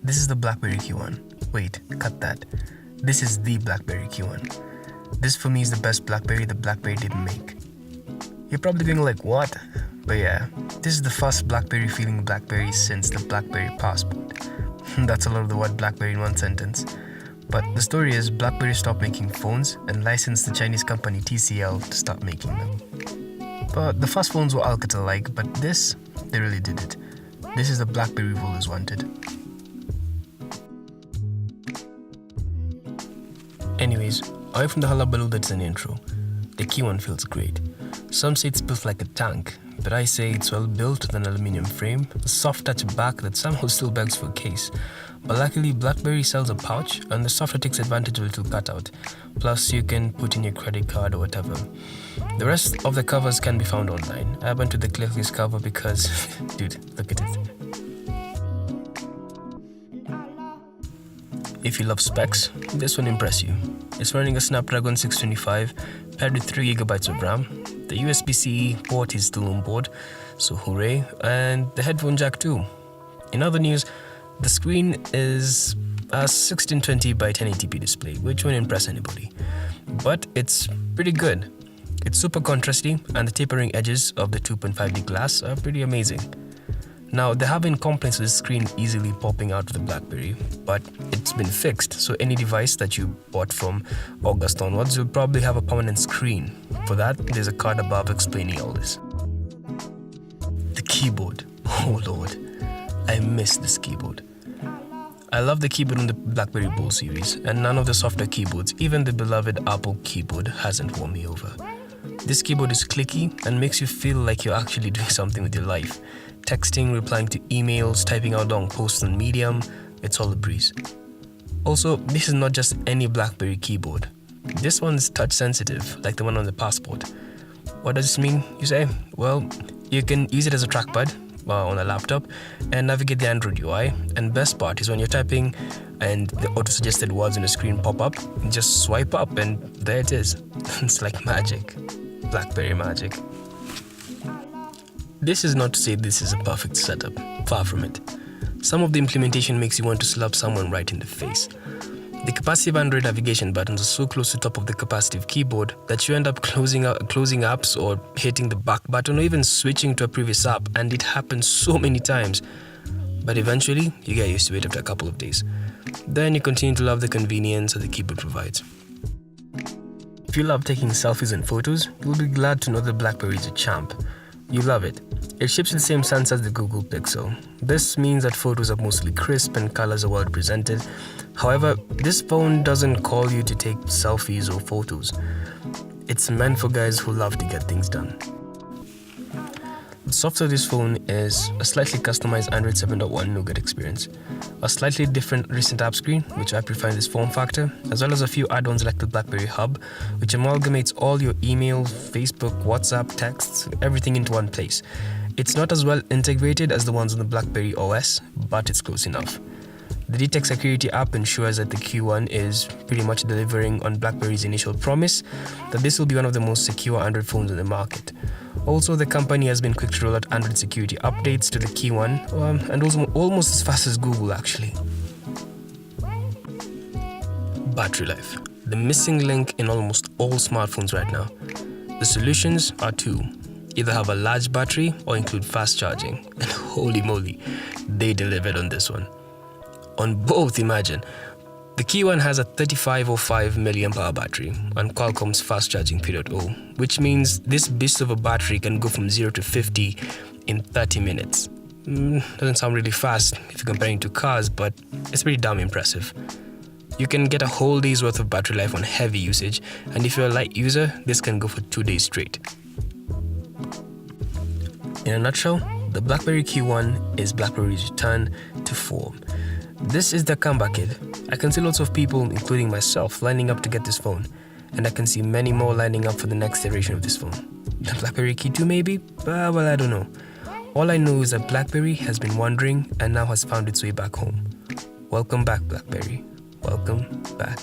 This is the BlackBerry KeyOne. Wait, cut that. This is the BlackBerry KeyOne. This for me is the best BlackBerry the BlackBerry didn't make. You're probably going like, what? But yeah, this is the first BlackBerry feeling BlackBerry since the BlackBerry Passport. That's a lot of the word BlackBerry in one sentence. But the story is BlackBerry stopped making phones and licensed the Chinese company TCL to start making them. But the first phones were Alcatel-like, but this, they really did it. This is the BlackBerry we've always wanted. Anyways, away from the hullabaloo that's an intro, the KeyOne feels great. Some say it's built like a tank, but I say it's well built with an aluminium frame, a soft touch back that somehow still begs for a case. But luckily BlackBerry sells a pouch and the software takes advantage of a little cutout. Plus you can put in your credit card or whatever. The rest of the covers can be found online. I went to the Clearlist cover because, dude, look at it. If you love specs, this will impress you. It's running a Snapdragon 625 paired with 3GB of RAM. The USB-C port is still on board, so hooray, and the headphone jack too. In other news, the screen is a 1620 by 1080p display, which won't impress anybody. But it's pretty good. It's super contrasty, and the tapering edges of the 2.5D glass are pretty amazing. Now, there have been complaints with the screen easily popping out of the BlackBerry, but it's been fixed, so any device that you bought from August onwards will probably have a permanent screen. For that, there's a card above explaining all this. The keyboard. Oh lord, I miss this keyboard. I love the keyboard on the BlackBerry Bold series, and none of the softer keyboards, even the beloved Apple keyboard, hasn't won me over. This keyboard is clicky and makes you feel like you're actually doing something with your life. Texting, replying to emails, typing out long posts on Medium, it's all a breeze. Also, this is not just any BlackBerry keyboard. This one's touch sensitive, like the one on the Passport. What does this mean, you say? Well, you can use it as a trackpad on a laptop and navigate the Android UI. And best part is when you're typing and the auto-suggested words on the screen pop up, just swipe up and there it is. It's like magic. BlackBerry magic. This is not to say this is a perfect setup, far from it. Some of the implementation makes you want to slap someone right in the face. The capacitive Android navigation buttons are so close to the top of the capacitive keyboard that you end up closing apps or hitting the back button or even switching to a previous app, and it happens so many times. But eventually, you get used to it after a couple of days. Then you continue to love the convenience that the keyboard provides. If you love taking selfies and photos, you'll be glad to know that BlackBerry is a champ. You love it. It ships with the same sensor as the Google Pixel. This means that photos are mostly crisp and colors are well presented. However, this phone doesn't call you to take selfies or photos. It's meant for guys who love to get things done. The software of this phone is a slightly customized Android 7.1 Nougat experience, a slightly different recent app screen, which I prefer in this form factor, as well as a few add-ons like the BlackBerry Hub, which amalgamates all your email, Facebook, WhatsApp, texts, everything into one place. It's not as well integrated as the ones on the BlackBerry OS, but it's close enough. The Detect Security app ensures that the KeyOne is pretty much delivering on BlackBerry's initial promise that this will be one of the most secure Android phones on the market. Also, the company has been quick to roll out Android security updates to the KeyOne, and also almost as fast as Google actually. Battery life. The missing link in almost all smartphones right now. The solutions are two. Either have a large battery or include fast charging. And holy moly, they delivered on this one. On both, imagine. The KeyOne has a 3505 mAh battery on Qualcomm's fast charging 3.0, which means this beast of a battery can go from 0 to 50 in 30 minutes. Doesn't sound really fast if you're comparing to cars, but it's pretty damn impressive. You can get a whole day's worth of battery life on heavy usage, and if you're a light user, this can go for 2 days straight. In a nutshell, the BlackBerry KeyOne is BlackBerry's return to form. This is the comeback kid. I can see lots of people, including myself, lining up to get this phone, and I can see many more lining up for the next iteration of this phone. The BlackBerry Key 2 maybe? Well, I don't know. All I know is that BlackBerry has been wandering and now has found its way back home. Welcome back, BlackBerry. Welcome back.